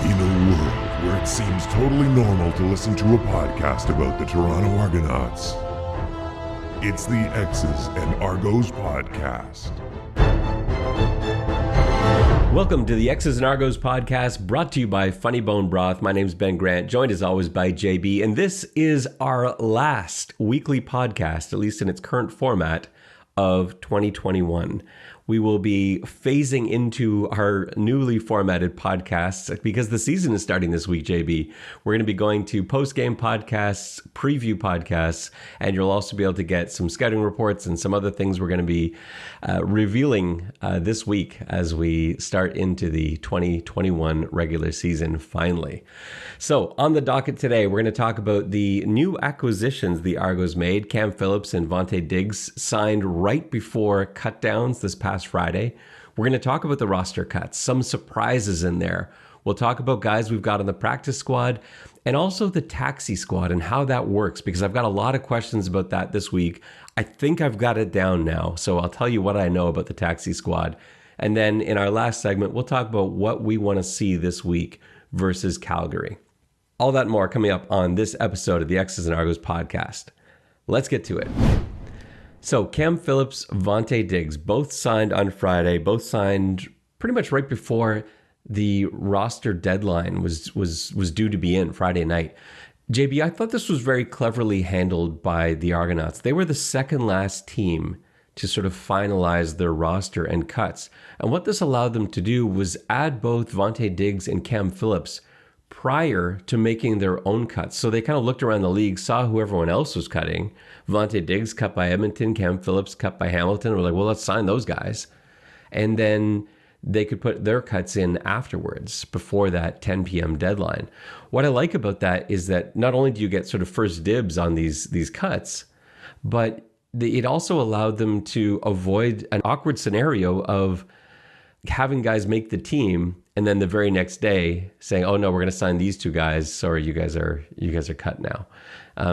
In a world where it seems totally normal to listen to a podcast about the Toronto Argonauts, it's the X's and Argos podcast. Welcome to the X's and Argos podcast, brought to you by Funny Bone Broth. My name's Ben Grant, joined as always by JB, and this is our last weekly podcast, at least in its current format, of 2021. We will be phasing into our newly formatted podcasts because the season is starting this week, JB. We're going to be going to post-game podcasts, preview podcasts, and you'll also be able to get some scouting reports and some other things we're going to be revealing this week as we start into the 2021 regular season finally. So on the docket today, we're going to talk about the new acquisitions the Argos made. Cam Phillips and Vontae Diggs signed right before cutdowns this past Friday. We're going to talk about the roster cuts, some surprises in there. We'll talk about guys we've got on the practice squad and also the taxi squad and how that works, because I've got a lot of questions about that this week. I think I've got it down now, so I'll tell you what I know about the taxi squad. And then in our last segment, we'll talk about what we want to see this week versus Calgary. All that and more coming up on this episode of the X's and Argos podcast. Let's get to it. So Cam Phillips, Vontae Diggs, both signed on Friday, both signed pretty much right before the roster deadline was due to be in Friday night. JB, I thought this was very cleverly handled by the Argonauts. They were the second last team to sort of finalize their roster and cuts. And what this allowed them to do was add both Vontae Diggs and Cam Phillips prior to making their own cuts. So they kind of looked around the league, saw who everyone else was cutting. Vontae Diggs cut by Edmonton, Cam Phillips cut by Hamilton. We're like, well, let's sign those guys. And then they could put their cuts in afterwards before that 10 p.m. deadline. What I like about that is that not only do you get sort of first dibs on these cuts, but it also allowed them to avoid an awkward scenario of having guys make the team and then the very next day saying, oh no, we're going to sign these two guys. Sorry, you guys are cut now.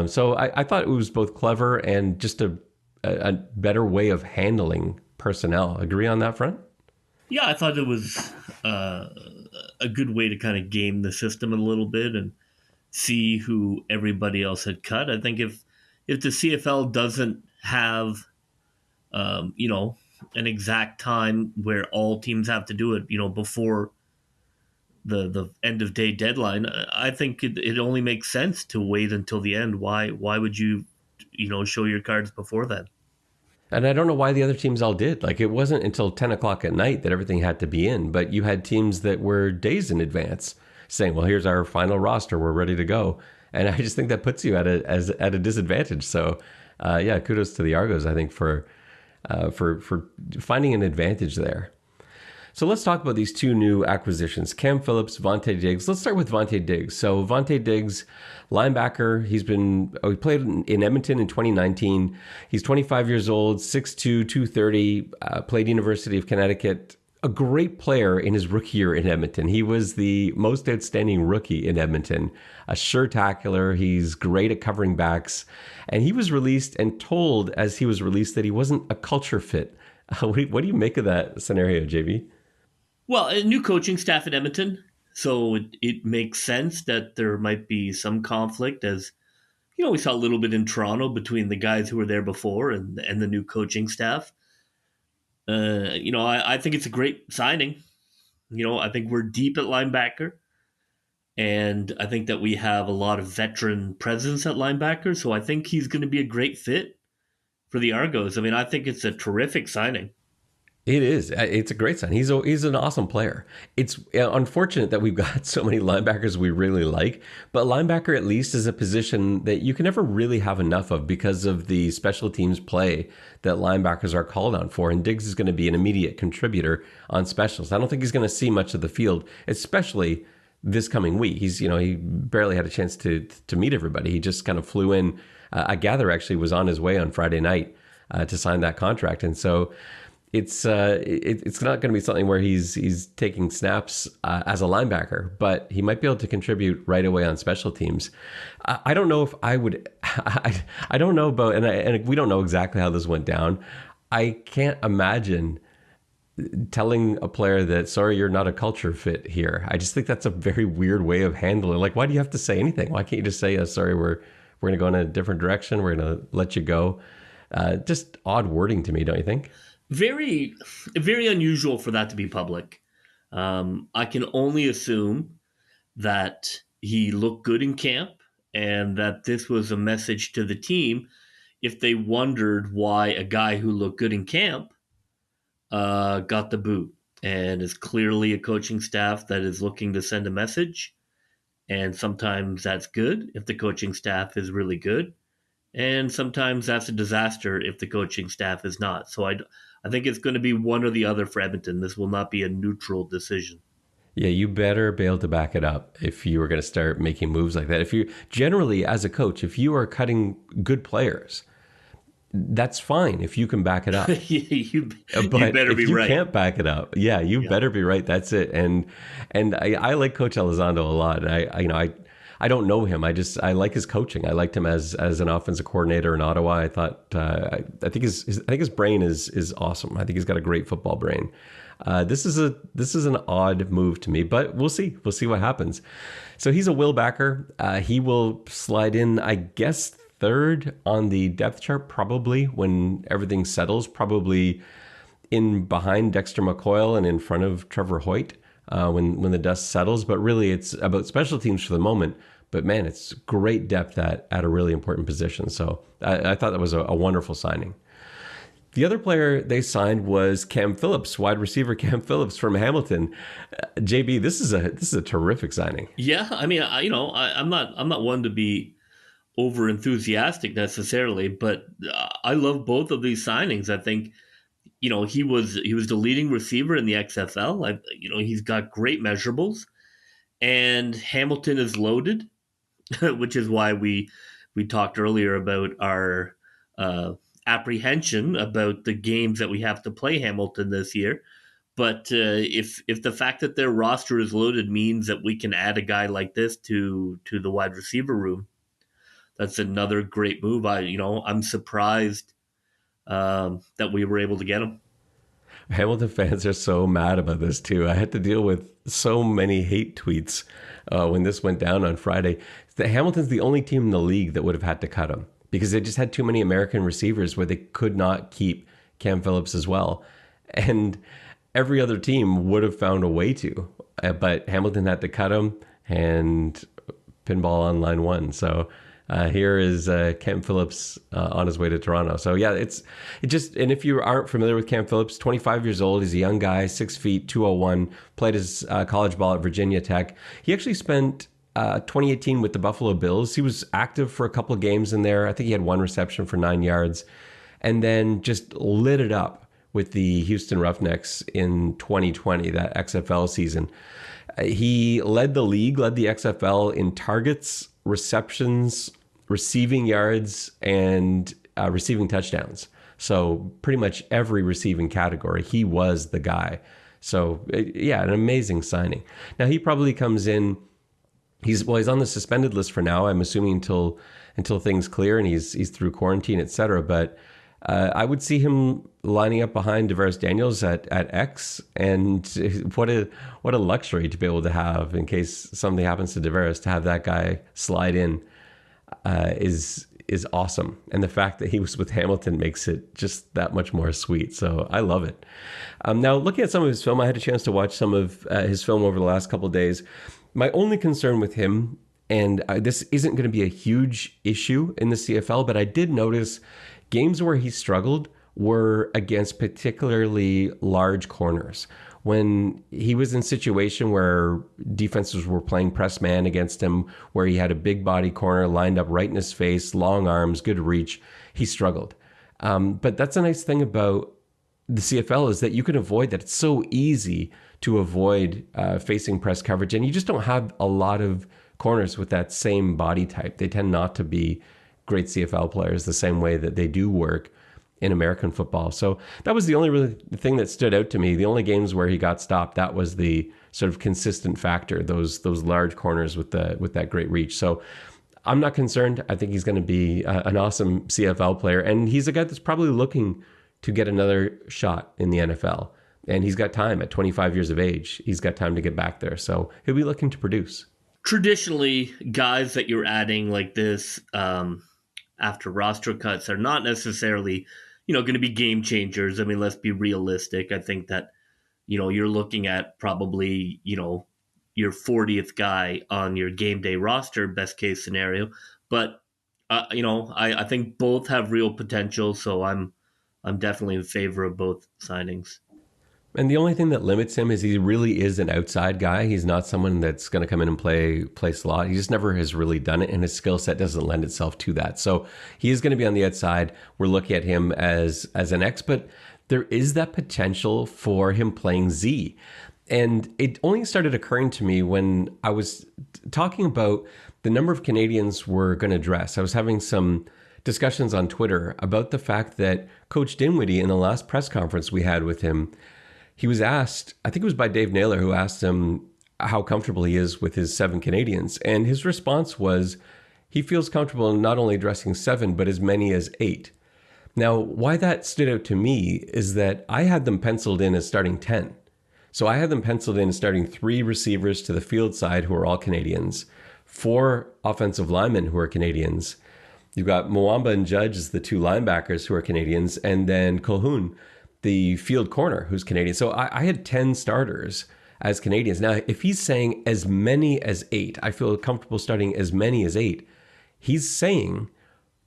So I thought it was both clever and just a better way of handling personnel. Agree on that front? Yeah, I thought it was a good way to kind of game the system a little bit and see who everybody else had cut. I think if the CFL doesn't have, an exact time where all teams have to do it, before the end of day deadline, I think it only makes sense to wait until the end. Why would you, show your cards before then? And I don't know why the other teams all did. Like, it wasn't until 10 o'clock at night that everything had to be in, but you had teams that were days in advance saying, well, here's our final roster, we're ready to go. And I just think that puts you at a disadvantage. So kudos to the Argos, I think, for finding an advantage there. So let's talk about these two new acquisitions, Cam Phillips, Vontae Diggs. Let's start with Vontae Diggs. So Vontae Diggs, linebacker, he played in Edmonton in 2019. He's 25 years old, 6'2", 230, played University of Connecticut. A great player in his rookie year in Edmonton. He was the most outstanding rookie in Edmonton. A sure tackler. He's great at covering backs. And he was released and told as he was released that he wasn't a culture fit. What do you make of that scenario, JB? Well, a new coaching staff at Edmonton, so it makes sense that there might be some conflict, as we saw a little bit in Toronto between the guys who were there before and the new coaching staff. I think it's a great signing. I think we're deep at linebacker, and I think that we have a lot of veteran presence at linebacker, so I think he's going to be a great fit for the Argos. I mean, I think it's a terrific signing. It is. It's a great sign. He's an awesome player. It's unfortunate that we've got so many linebackers we really like, but linebacker at least is a position that you can never really have enough of because of the special teams play that linebackers are called on for. And Diggs is going to be an immediate contributor on specials. I don't think he's going to see much of the field, especially this coming week. He barely had a chance to meet everybody. He just kind of flew in. I gather actually was on his way on Friday night to sign that contract. And so it's not going to be something where he's taking snaps as a linebacker, but he might be able to contribute right away on special teams. I don't know if I would. I don't know about, and we don't know exactly how this went down. I can't imagine telling a player that, sorry, you're not a culture fit here. I just think that's a very weird way of handling. Like, why do you have to say anything? Why can't you just say, sorry, we're going to go in a different direction. We're going to let you go. Just odd wording to me, don't you think? Very, very unusual for that to be public. I can only assume that he looked good in camp and that this was a message to the team if they wondered why a guy who looked good in camp got the boot. And is clearly a coaching staff that is looking to send a message. And sometimes that's good if the coaching staff is really good. And sometimes that's a disaster if the coaching staff is not. So I think it's going to be one or the other for Edmonton. This will not be a neutral decision. Yeah, you better be able to back it up if you are going to start making moves like that. If you generally, as a coach, if you are cutting good players, that's fine if you can back it up. you But better if be you right. can't back it up, you better be right. That's it. And I like Coach Elizondo a lot. I don't know him. I like his coaching. I liked him as an offensive coordinator in Ottawa. I thought I think his brain is awesome. I think he's got a great football brain. This is an odd move to me, but we'll see. We'll see what happens. So he's a will backer. He will slide in, I guess, third on the depth chart, probably when everything settles, probably in behind Dexter McCoyle and in front of Trevor Hoyt when the dust settles. But really, it's about special teams for the moment. But man, it's great depth at a really important position. So I thought that was a wonderful signing. The other player they signed was Cam Phillips, wide receiver Cam Phillips from Hamilton. JB, this is a terrific signing. Yeah, I mean, I'm not one to be over enthusiastic necessarily, but I love both of these signings. I think he was the leading receiver in the XFL. He's got great measurables, and Hamilton is loaded, which is why we talked earlier about our apprehension about the games that we have to play Hamilton this year. But if the fact that their roster is loaded means that we can add a guy like this to the wide receiver room, that's another great move. I'm surprised that we were able to get him. Hamilton fans are so mad about this too. I had to deal with so many hate tweets when this went down on Friday. Hamilton's the only team in the league that would have had to cut him because they just had too many American receivers where they could not keep Cam Phillips as well. And every other team would have found a way to, but Hamilton had to cut him, and pinball on line one. So here is Cam Phillips on his way to Toronto. So yeah, and if you aren't familiar with Cam Phillips, 25 years old, he's a young guy, 6 feet, 201, played his college ball at Virginia Tech. He actually spent 2018 with the Buffalo Bills. He was active for a couple of games in there. I think he had one reception for 9 yards, and then just lit it up with the Houston Roughnecks in 2020, that XFL season. He led the XFL in targets, receptions, receiving yards, and receiving touchdowns. So pretty much every receiving category, he was the guy. So yeah, an amazing signing. Now he probably comes in. He's on the suspended list for now. I'm assuming until things clear and he's through quarantine, etc. But I would see him lining up behind DeVaris Daniels at X, and what a luxury to be able to have in case something happens to DeVaris, to have that guy slide in is awesome. And the fact that he was with Hamilton makes it just that much more sweet. So I love it. Now, looking at some of his film, I had a chance to watch some of his film over the last couple of days. My only concern with him, and this isn't going to be a huge issue in the CFL, but I did notice games where he struggled were against particularly large corners. When he was in a situation where defenses were playing press man against him, where he had a big body corner lined up right in his face, long arms, good reach, he struggled. But that's a nice thing about the CFL is that you can avoid that. It's so easy to avoid facing press coverage, and you just don't have a lot of corners with that same body type. They tend not to be great CFL players the same way that they do work in American football. So that was the only really thing that stood out to me. The only games where he got stopped, that was the sort of consistent factor, those large corners with that great reach. So I'm not concerned. I think he's going to be an awesome CFL player, and he's a guy that's probably looking to get another shot in the NFL. And he's got time at 25 years of age. He's got time to get back there. So he'll be looking to produce. Traditionally, guys that you're adding like this after roster cuts are not necessarily, going to be game changers. I mean, let's be realistic. I think that, you're looking at probably, your 40th guy on your game day roster, best case scenario. But, I think both have real potential. So I'm definitely in favor of both signings. And the only thing that limits him is he really is an outside guy. He's not someone that's going to come in and play slot. He just never has really done it, and his skill set doesn't lend itself to that. So he is going to be on the outside. We're looking at him as an X, but there is that potential for him playing Z. And it only started occurring to me when I was talking about the number of Canadians we're going to dress. I was having some discussions on Twitter about the fact that Coach Dinwiddie, in the last press conference we had with him, he was asked, I think it was by Dave Naylor, who asked him how comfortable he is with his 7 Canadians. And his response was he feels comfortable in not only dressing 7, but as many as 8. Now, why that stood out to me is that I had them penciled in as starting 10. So I had them penciled in as starting 3 receivers to the field side who are all Canadians, 4 offensive linemen who are Canadians. You've got Mwamba and Judge as the 2 linebackers who are Canadians, and then Colhoun, the field corner, who's Canadian. So I had 10 starters as Canadians. Now, if he's saying as many as 8, I feel comfortable starting as many as 8. He's saying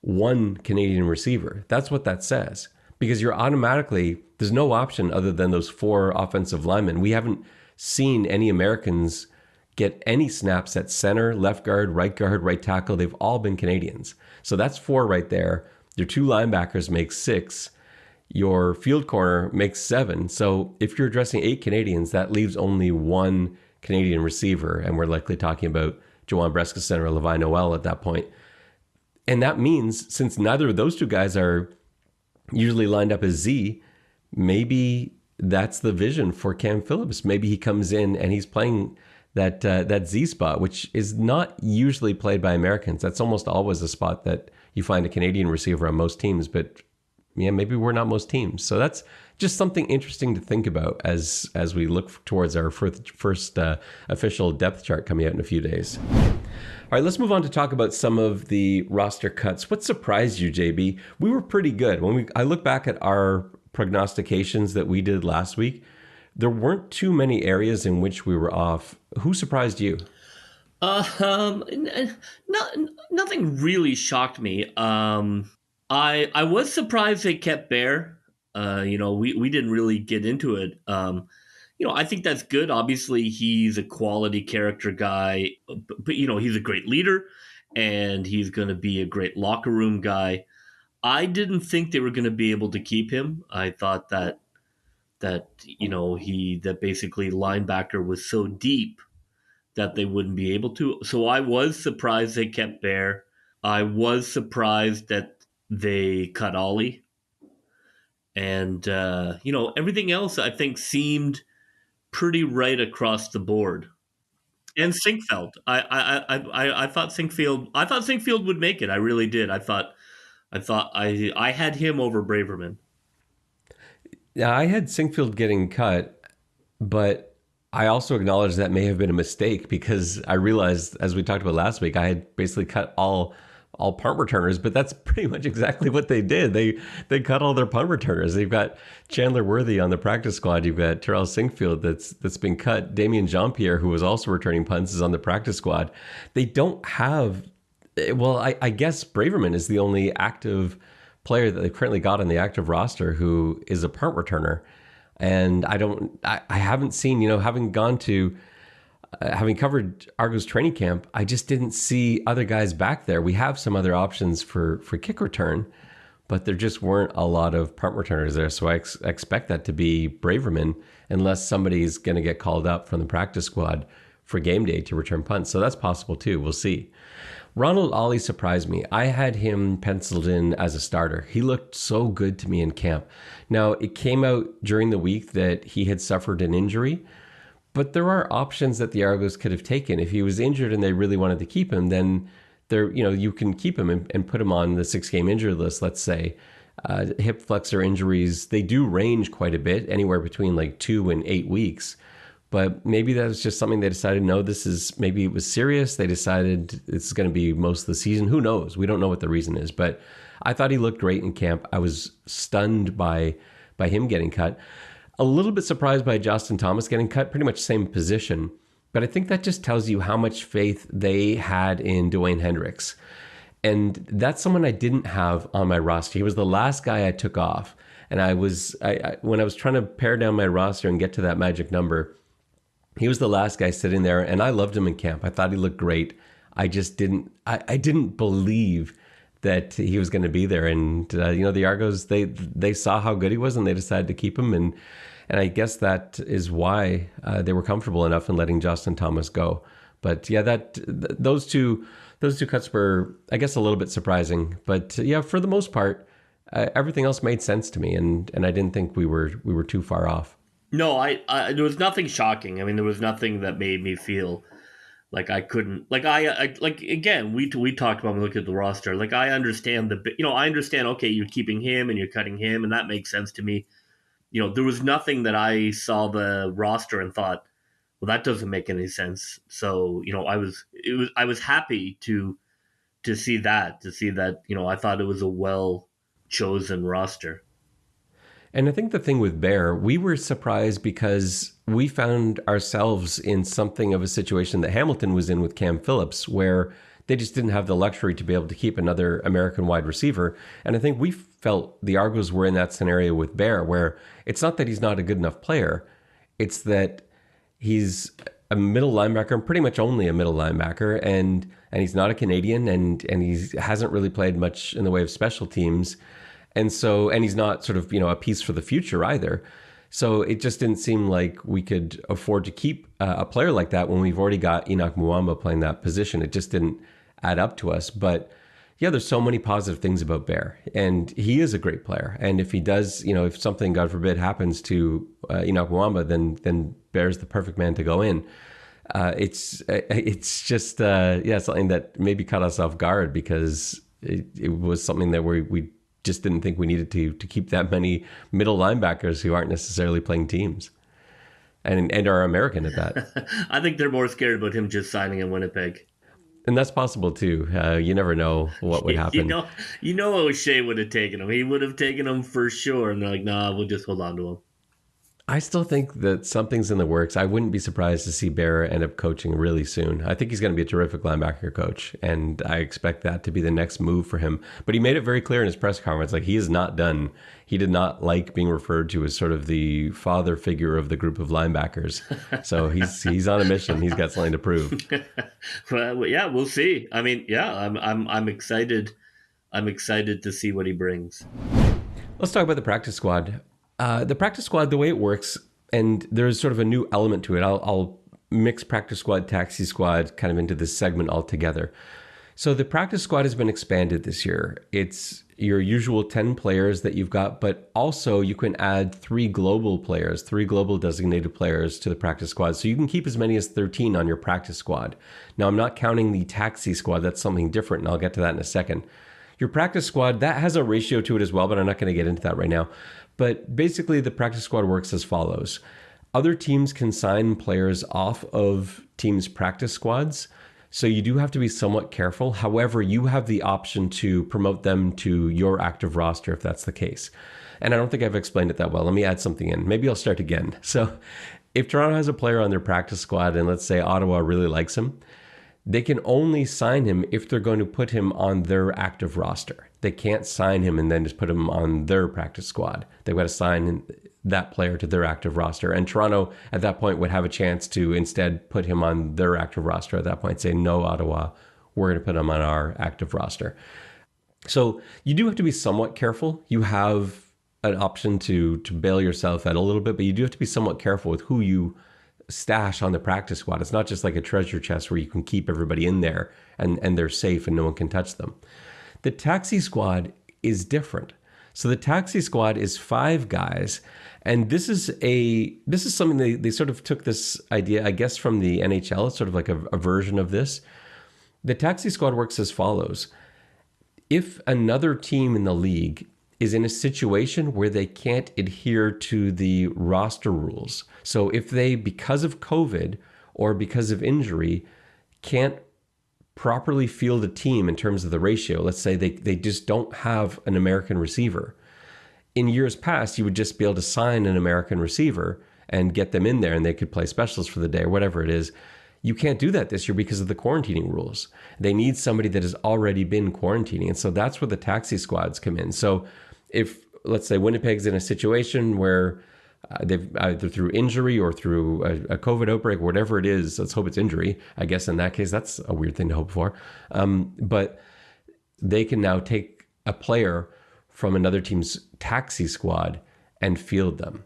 1 Canadian receiver. That's what that says. Because you're automatically, there's no option other than those 4 offensive linemen. We haven't seen any Americans get any snaps at center, left guard, right tackle. They've all been Canadians. So that's 4 right there. Your 2 linebackers make 6. Your field corner makes 7. So if you're addressing 8 Canadians, that leaves only 1 Canadian receiver. And we're likely talking about Joanne Brescacin or Levi Noel at that point. And that means since neither of those 2 guys are usually lined up as Z, maybe that's the vision for Cam Phillips. Maybe he comes in and he's playing that Z spot, which is not usually played by Americans. That's almost always a spot that you find a Canadian receiver on most teams, but yeah, maybe we're not most teams. So that's just something interesting to think about as we look towards our first official depth chart coming out in a few days. All right, let's move on to talk about some of the roster cuts. What surprised you, JB? We were pretty good. I look back at our prognostications that we did last week, there weren't too many areas in which we were off. Who surprised you? Nothing really shocked me. I was surprised they kept Bear. We didn't really get into it. I think that's good. Obviously, he's a quality character guy, but he's a great leader, and he's going to be a great locker room guy. I didn't think they were going to be able to keep him. I thought that basically linebacker was so deep that they wouldn't be able to. So I was surprised they kept Bear. I was surprised that they cut Ollie. And, everything else I think seemed pretty right across the board. And Sinkfeld. I thought Sinkfield would make it. I really did. I thought I had him over Braverman. Yeah, I had Sinkfield getting cut, but I also acknowledge that may have been a mistake because I realized, as we talked about last week, I had basically cut all punt returners, but that's pretty much exactly what they did. They cut all their punt returners. They've got Chandler Worthy on the practice squad. You've got Terrell Sinkfield that's been cut. Damien Jean-Pierre, who was also returning punts, is on the practice squad. They don't have, well, I guess Braverman is the only active player that they've currently got on the active roster who is a punt returner. And I haven't seen, having covered Argos training camp, I just didn't see other guys back there. We have some other options for kick return, but there just weren't a lot of punt returners there. So I expect that to be Braverman unless somebody's going to get called up from the practice squad for game day to return punts. So that's possible too. We'll see. Ronald Ollie surprised me. I had him penciled in as a starter. He looked so good to me in camp. Now, it came out during the week that he had suffered an injury, but there are options that the Argos could have taken. If he was injured and they really wanted to keep him, then you can keep him and put him on the 6-game injured list, let's say. hip flexor injuries, they do range quite a bit, anywhere between like 2 and 8 weeks. But maybe that was just something they decided, no, maybe it was serious. They decided it's going to be most of the season. Who knows? We don't know what the reason is. But I thought he looked great in camp. I was stunned by him getting cut. A little bit surprised by Justin Thomas getting cut, pretty much same position. But I think that just tells you how much faith they had in Dwayne Hendricks. And that's someone I didn't have on my roster. He was the last guy I took off. And when I was trying to pare down my roster and get to that magic number, he was the last guy sitting there, and I loved him in camp. I thought he looked great. I just didn't believe that he was going to be there. And the Argos, they saw how good he was, and they decided to keep him. And I guess that is why they were comfortable enough in letting Justin Thomas go. But yeah, those two cuts were, I guess, a little bit surprising. But yeah, for the most part, everything else made sense to me, and I didn't think we were too far off. No, I there was nothing shocking. I mean, there was nothing that made me feel like I couldn't, like again, we talked about when we looked at the roster. Like, I understand I understand, okay, you're keeping him and you're cutting him, and that makes sense to me. There was nothing that I saw the roster and thought, well, that doesn't make any sense. So, I was happy to see that, I thought it was a well chosen roster. And I think the thing with Bear, we were surprised because we found ourselves in something of a situation that Hamilton was in with Cam Phillips, where they just didn't have the luxury to be able to keep another American wide receiver. And I think we felt the Argos were in that scenario with Bear, where it's not that he's not a good enough player. It's that he's a middle linebacker, and pretty much only a middle linebacker, and he's not a Canadian, and he hasn't really played much in the way of special teams. And he's not sort of, a piece for the future either. So it just didn't seem like we could afford to keep a player like that when we've already got Enoch Muamba playing that position. It just didn't add up to us. But yeah, there's so many positive things about Bear, and he is a great player. And if he does, if something, God forbid, happens to Enoch Muamba, then Bear's the perfect man to go in. It's just something that maybe caught us off guard, because it was something that we just didn't think we needed to keep that many middle linebackers who aren't necessarily playing teams and are American at that. I think they're more scared about him just signing in Winnipeg. And that's possible too. You never know what would happen. O'Shea would have taken him. He would have taken him for sure. And they're like, nah, we'll just hold on to him. I still think that something's in the works. I wouldn't be surprised to see Bear end up coaching really soon. I think he's going to be a terrific linebacker coach, and I expect that to be the next move for him. But he made it very clear in his press conference, like, he is not done. He did not like being referred to as sort of the father figure of the group of linebackers. So he's on a mission. He's got something to prove. Well, yeah, we'll see. I mean, yeah, I'm excited. I'm excited to see what he brings. Let's talk about the practice squad. The practice squad, the way it works, and there's sort of a new element to it. I'll mix practice squad, taxi squad kind of into this segment altogether. So the practice squad has been expanded this year. It's your usual 10 players that you've got, but also you can add 3 global players, 3 global designated players to the practice squad. So you can keep as many as 13 on your practice squad. Now, I'm not counting the taxi squad. That's something different, and I'll get to that in a second. Your practice squad, that has a ratio to it as well, but I'm not going to get into that right now. But basically, the practice squad works as follows. Other teams can sign players off of teams' practice squads, so you do have to be somewhat careful. However, you have the option to promote them to your active roster if that's the case. And I don't think I've explained it that well. Let me add something in. Maybe I'll start again. So if Toronto has a player on their practice squad, and let's say Ottawa really likes him, they can only sign him if they're going to put him on their active roster. They can't sign him and then just put him on their practice squad. They've got to sign that player to their active roster. And Toronto, at that point, would have a chance to instead put him on their active roster at that point. Say, no, Ottawa, we're going to put him on our active roster. So you do have to be somewhat careful. You have an option to bail yourself out a little bit, but you do have to be somewhat careful with who you stash on the practice squad. It's not just like a treasure chest where you can keep everybody in there and they're safe and no one can touch them. The taxi squad is different. So the taxi squad is 5 guys, and this is something they sort of took this idea, I guess, from the NHL. It's sort of like a version of this. The taxi squad works as follows. If another team in the league is in a situation where they can't adhere to the roster rules. So if they, because of COVID or because of injury, can't properly field a team in terms of the ratio, let's say they just don't have an American receiver. In years past, you would just be able to sign an American receiver and get them in there and they could play specials for the day or whatever it is. You can't do that this year because of the quarantining rules. They need somebody that has already been quarantining. And so that's where the taxi squads come in. So if, let's say, Winnipeg's in a situation where they've either through injury or through a COVID outbreak, whatever it is, let's hope it's injury. I guess in that case, that's a weird thing to hope for. But they can now take a player from another team's taxi squad and field them.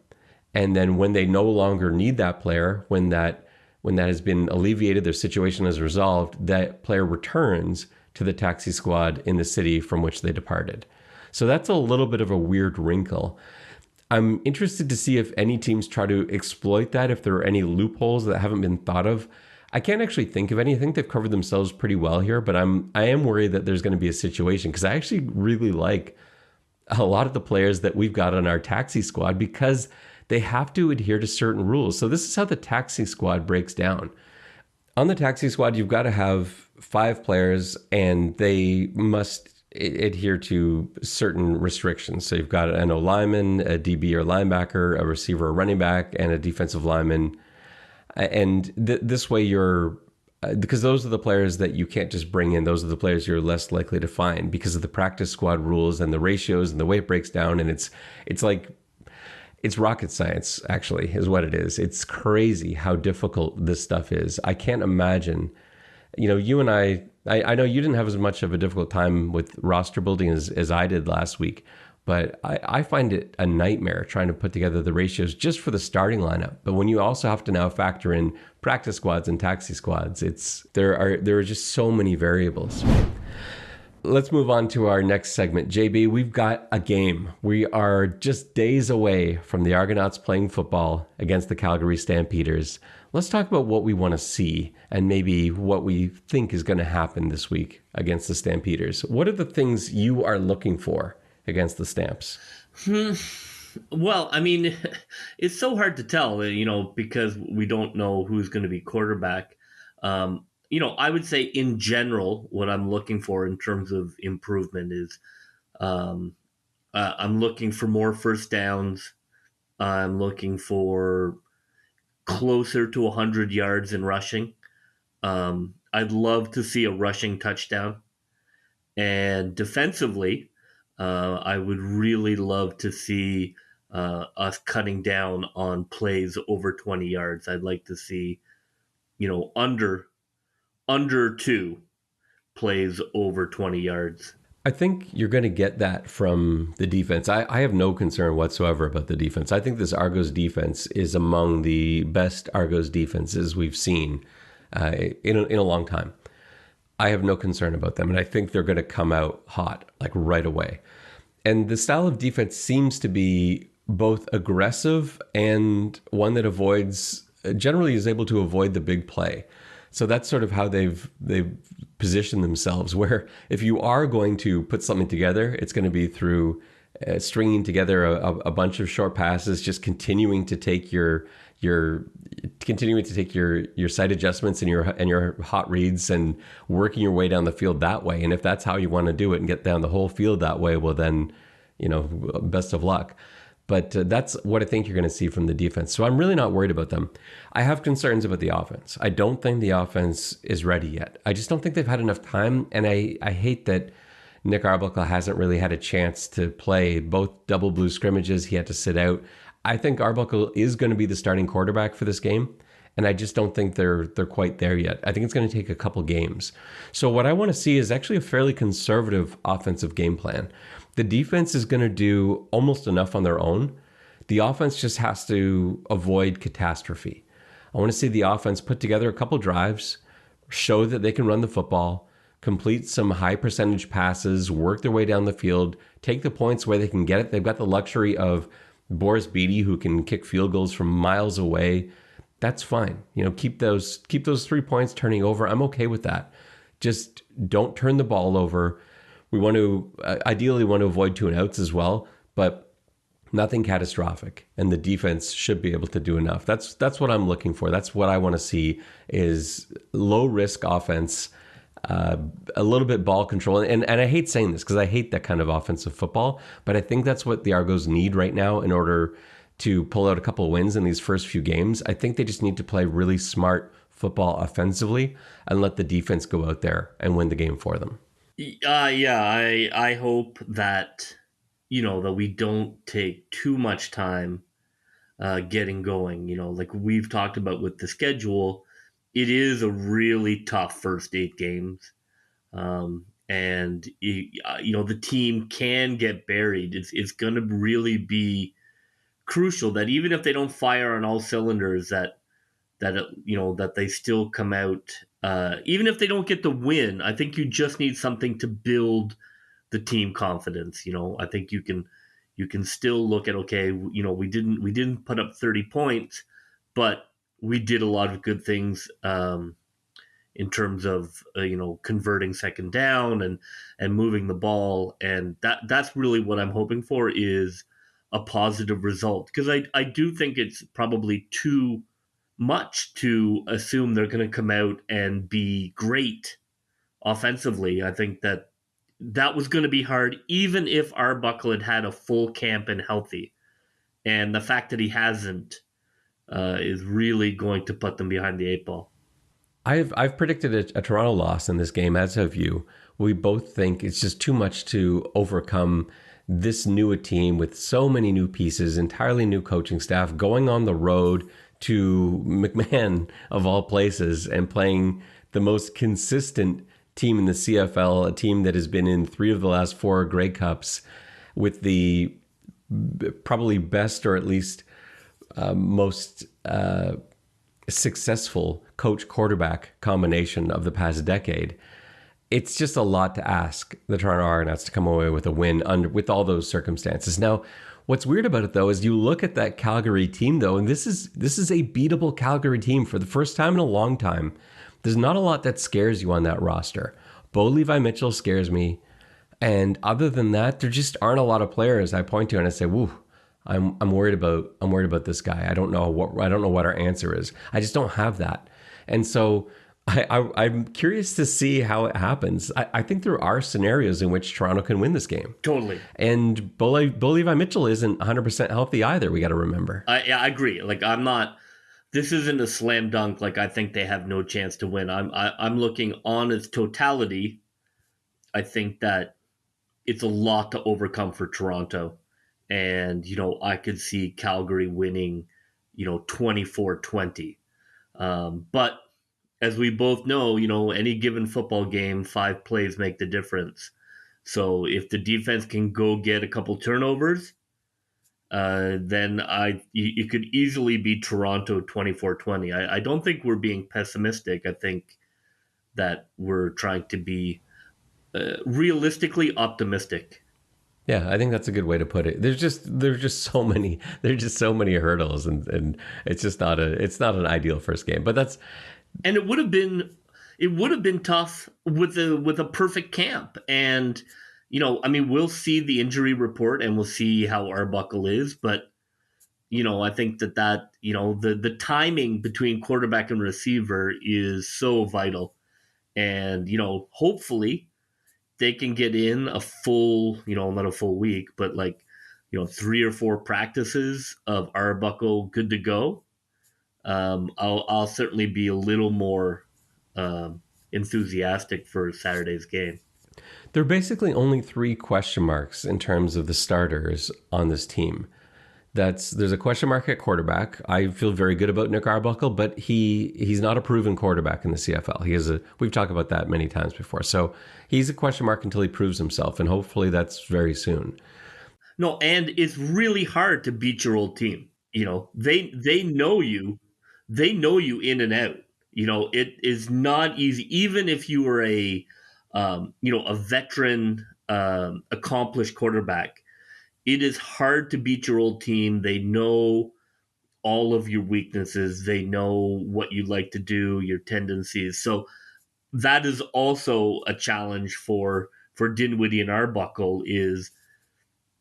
And then when they no longer need that player, when that has been alleviated, their situation is resolved, that player returns to the taxi squad in the city from which they departed. So that's a little bit of a weird wrinkle. I'm interested to see if any teams try to exploit that, if there are any loopholes that haven't been thought of. I can't actually think of any. I think they've covered themselves pretty well here, but I am worried that there's going to be a situation because I actually really like a lot of the players that we've got on our taxi squad because they have to adhere to certain rules. So this is how the taxi squad breaks down. On the taxi squad, you've got to have 5 players and they must adhere to certain restrictions. So you've got an O-lineman, a DB or linebacker, a receiver or running back, and a defensive lineman. And this way you're, because those are the players that you can't just bring in. Those are the players you're less likely to find because of the practice squad rules and the ratios and the way it breaks down. And it's like, it's rocket science, actually, is what it is. It's crazy how difficult this stuff is. I can't imagine, you and I know you didn't have as much of a difficult time with roster building as I did last week, but I find it a nightmare trying to put together the ratios just for the starting lineup. But when you also have to now factor in practice squads and taxi squads, there are just so many variables. Let's move on to our next segment. JB, we've got a game. We are just days away from the Argonauts playing football against the Calgary Stampeders. Let's talk about what we want to see and maybe what we think is going to happen this week against the Stampeders. What are the things you are looking for against the Stamps? Well, I mean, it's so hard to tell, because we don't know who's going to be quarterback. I would say in general, what I'm looking for in terms of improvement is I'm looking for more first downs. I'm looking for closer to 100 yards in rushing. I'd love to see a rushing touchdown. And defensively, I would really love to see us cutting down on plays over 20 yards. I'd like to see, under 2 plays over 20 yards. I think you're going to get that from the defense. I have no concern whatsoever about the defense. I think this Argos defense is among the best Argos defenses we've seen in a long time. I have no concern about them, and I think they're going to come out hot, like right away. And the style of defense seems to be both aggressive and one that generally is able to avoid the big play. So that's sort of how they've positioned themselves, where if you are going to put something together, it's going to be through stringing together a bunch of short passes, just continuing to take your sight adjustments and your hot reads and working your way down the field that way. And if that's how you want to do it and get down the whole field that way, well then, best of luck. But that's what I think you're going to see from the defense. So I'm really not worried about them. I have concerns about the offense. I don't think the offense is ready yet. I just don't think they've had enough time. And I hate that Nick Arbuckle hasn't really had a chance to play both double blue scrimmages. He had to sit out. I think Arbuckle is going to be the starting quarterback for this game. And I just don't think they're quite there yet. I think it's going to take a couple games. So what I want to see is actually a fairly conservative offensive game plan. The defense is going to do almost enough on their own. The offense just has to avoid catastrophe. I want to see the offense put together a couple drives, show that they can run the football, complete some high percentage passes, work their way down the field, take the points where they can get it. They've got the luxury of Boris Beatty, who can kick field goals from miles away. That's fine. Keep those 3 points turning over. I'm okay with that. Just don't turn the ball over. We want to ideally want to avoid 2-and-outs as well, but nothing catastrophic, and the defense should be able to do enough. That's what I'm looking for. That's what I want to see is low risk offense, a little bit ball control. And I hate saying this because I hate that kind of offensive football, but I think that's what the Argos need right now in order to pull out a couple of wins in these first few games. I think they just need to play really smart football offensively and let the defense go out there and win the game for them. Yeah, I hope that that we don't take too much time getting going. Like we've talked about with the schedule, it is a really tough first 8 games, and the team can get buried. It's going to really be crucial that even if they don't fire on all cylinders, that they still come out. Even if they don't get the win, I think you just need something to build the team confidence. I think you can still look at, okay, we didn't put up 30 points, but we did a lot of good things in terms of converting second down and moving the ball, and that's really what I'm hoping for is a positive result, because I do think it's probably too much to assume they're going to come out and be great offensively. I think that was going to be hard, even if Arbuckle had a full camp and healthy. And the fact that he hasn't is really going to put them behind the 8 ball. I've predicted a Toronto loss in this game, as have you. We both think it's just too much to overcome this new team with so many new pieces, entirely new coaching staff, going on the road to McMahon of all places and playing the most consistent team in the CFL, a team that has been in 3 of the last 4 Grey Cups with the probably best, or at least most successful coach quarterback combination of the past decade. It's just a lot to ask the Toronto Argonauts to come away with a win with all those circumstances. Now, what's weird about it, though, is you look at that Calgary team, though, and this is a beatable Calgary team for the first time in a long time. There's not a lot that scares you on that roster. Bo Levi Mitchell scares me. And other than that, there just aren't a lot of players I point to and I say, "Woo, I'm worried about this guy. I don't know what our answer is. I just don't have that." And so I'm curious to see how it happens. I think there are scenarios in which Toronto can win this game. Totally. And Bo Levi Mitchell isn't 100% healthy either. We got to remember. I agree. Like this isn't a slam dunk. Like I think they have no chance to win. I'm looking on its totality. I think that it's a lot to overcome for Toronto. And, I could see Calgary winning, 24-20. But as we both know, any given football game, 5 plays make the difference. So if the defense can go get a couple turnovers, then you could easily beat Toronto 24-20. I don't think we're being pessimistic. I think that we're trying to be realistically optimistic. Yeah, I think that's a good way to put it. There's just so many hurdles, and it's just not an ideal first game. But that's and it would have been tough with a perfect camp. And we'll see the injury report and we'll see how Arbuckle is, but I think that the timing between quarterback and receiver is so vital, and hopefully they can get in a full, not a full week, but 3 or 4 practices of Arbuckle good to go. I'll certainly be a little more enthusiastic for Saturday's game. there are basically only 3 question marks in terms of the starters on this team. There's a question mark at quarterback. I feel very good about Nick Arbuckle, but he's not a proven quarterback in the CFL. We've talked about that many times before. So he's a question mark until he proves himself, and hopefully that's very soon. No, and it's really hard to beat your old team. They know you. They know you in and out. It is not easy, even if you were a veteran, accomplished quarterback. It is hard to beat your old team. They know all of your weaknesses. They know what you like to do, your tendencies. So that is also a challenge for for Dinwiddie and Arbuckle is,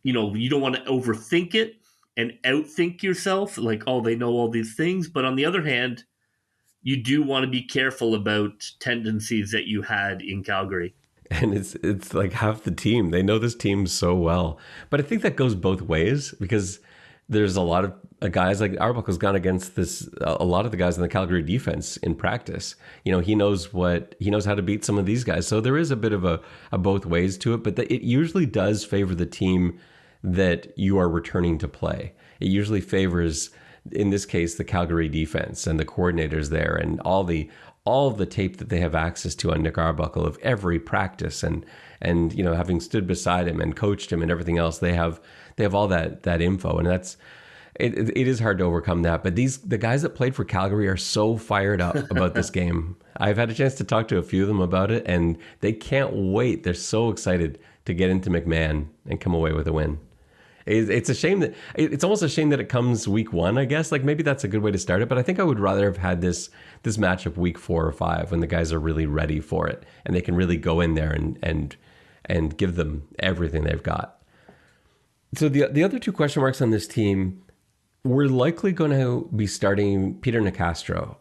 you don't want to overthink it and outthink yourself, like, oh, they know all these things. But on the other hand, you do want to be careful about tendencies that you had in Calgary. And it's like half the team. They know this team so well. But I think that goes both ways, because there's a lot of guys like Arbuckle's gone against a lot of the guys in the Calgary defense in practice. He knows how to beat some of these guys. So there is a bit of a both ways to it, but it usually does favor the team that you are returning to play. It usually favors, in this case, the Calgary defense and the coordinators there, and all of the tape that they have access to on Nick Arbuckle of every practice, and having stood beside him and coached him and everything else, they have all that info, and it is hard to overcome that. But the guys that played for Calgary are so fired up about this game. I've had a chance to talk to a few of them about it, and they can't wait. They're so excited to get into McMahon and come away with a win. It's a shame that it's almost a shame that it comes week 1, I guess. Like, maybe that's a good way to start it, but I think I would rather have had this matchup week 4 or 5, when the guys are really ready for it and they can really go in there and give them everything they've got. So the other 2 question marks on this team, we're likely going to be starting Peter Nicastro,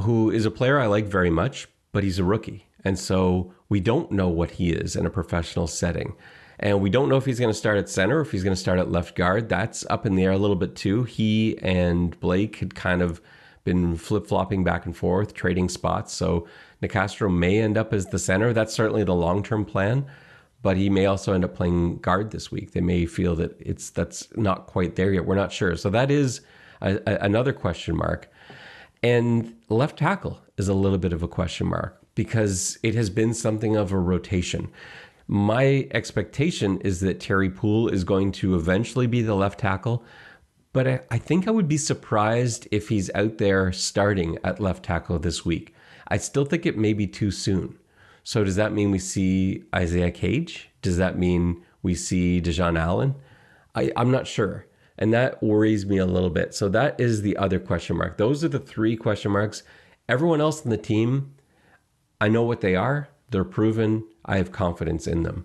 who is a player I like very much, but he's a rookie. And so we don't know what he is in a professional setting. And we don't know if he's going to start at center or if he's going to start at left guard. That's up in the air a little bit too. He and Blake had kind of been flip-flopping back and forth, trading spots. So Nicastro may end up as the center. That's certainly the long-term plan. But he may also end up playing guard this week. They may feel that that's not quite there yet. We're not sure. So that is another question mark. And left tackle is a little bit of a question mark, because it has been something of a rotation. My expectation is that Terry Poole is going to eventually be the left tackle, but I think I would be surprised if he's out there starting at left tackle this week. I still think it may be too soon. So does that mean we see Isaiah Cage? Does that mean we see Dejan Allen? I'm not sure. And that worries me a little bit. So that is the other question mark. Those are the 3 question marks. Everyone else in the team, I know what they are. They're proven. I have confidence in them.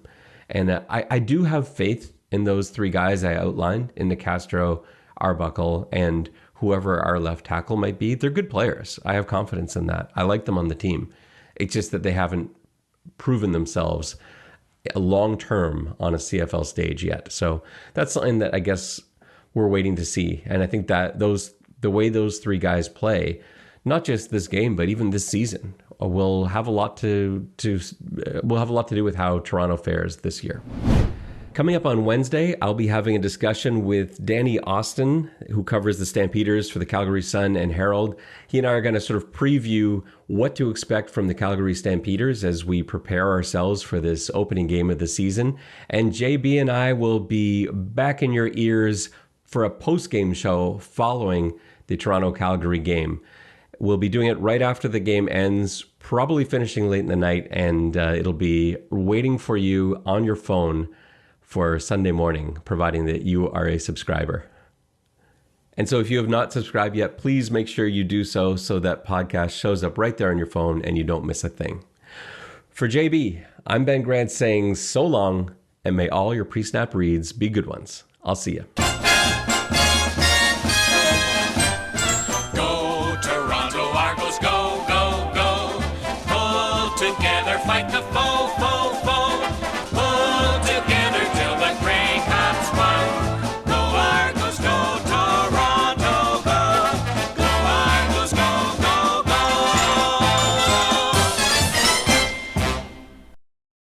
And I do have faith in those 3 guys I outlined, in Nicastro, Arbuckle, and whoever our left tackle might be. They're good players. I have confidence in that. I like them on the team. It's just that they haven't proven themselves long-term on a CFL stage yet. So that's something that I guess we're waiting to see. And I think that the way those 3 guys play, not just this game, but even this season, will have a lot to do with how Toronto fares this year. Coming up on Wednesday, I'll be having a discussion with Danny Austin, who covers the Stampeders for the Calgary Sun and Herald. He and I are going to sort of preview what to expect from the Calgary Stampeders as we prepare ourselves for this opening game of the season. And JB and I will be back in your ears for a post-game show following the Toronto-Calgary game. We'll be doing it right after the game ends, probably finishing late in the night, and it'll be waiting for you on your phone for Sunday morning, providing that you are a subscriber. And so if you have not subscribed yet, please make sure you do so that podcast shows up right there on your phone and you don't miss a thing. For JB, I'm Ben Grant saying so long, and may all your pre-snap reads be good ones. I'll see you. Go, Toronto Argos, go, go, go. Pull together, fight the fight.